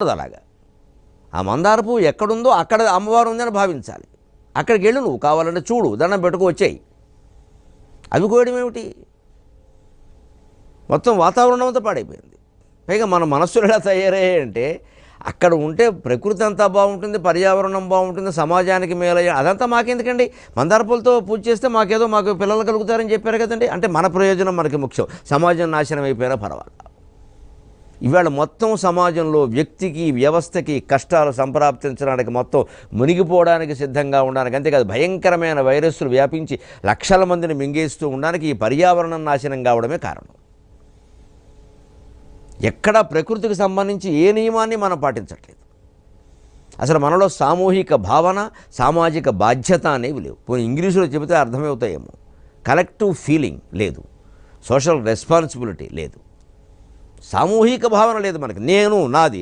అలాగా ఆ మందార పువ్వు ఎక్కడుందో అక్కడ అమ్మవారు ఉందని భావించాలి. అక్కడికి వెళ్ళు, నువ్వు కావాలంటే చూడు, దండం పెట్టుకు వచ్చాయి. అవి కోయడం ఏమిటి? మొత్తం వాతావరణం అంతా పాడైపోయింది. పైగా మన మనస్సులు ఎలా తయారయ్యాయంటే అక్కడ ఉంటే ప్రకృతి అంతా బాగుంటుంది, పర్యావరణం బాగుంటుంది, సమాజానికి మేలయ్యే అదంతా మాకెందుకండి? మందార పూలతో పూజ చేస్తే మాకు పిల్లలు కలుగుతారని చెప్పారు కదండి. అంటే మన ప్రయోజనం మనకి ముఖ్యం, సమాజం నాశనం అయిపోయినా పర్వాలేదు. ఇవాళ మొత్తం సమాజంలో వ్యక్తికి వ్యవస్థకి కష్టాలు సంప్రాప్తించడానికి మొత్తం మునిగిపోవడానికి సిద్ధంగా ఉండడానికి, అంతేకాదు భయంకరమైన వైరస్సులు వ్యాపించి లక్షల మందిని మింగేస్తూ ఉండడానికి ఈ పర్యావరణం నాశనం కావడమే కారణం. ఎక్కడా ప్రకృతికి సంబంధించి ఏ నియమాన్ని మనం పాటించట్లేదు. అసలు మనలో సామూహిక భావన, సామాజిక బాధ్యత అనేవి లేవు. పోనీ ఇంగ్లీషులో చెబితే అర్థమవుతాయేమో. కలెక్టివ్ ఫీలింగ్ లేదు, సోషల్ రెస్పాన్సిబిలిటీ లేదు, సామూహిక భావన లేదు మనకి. నేను నాది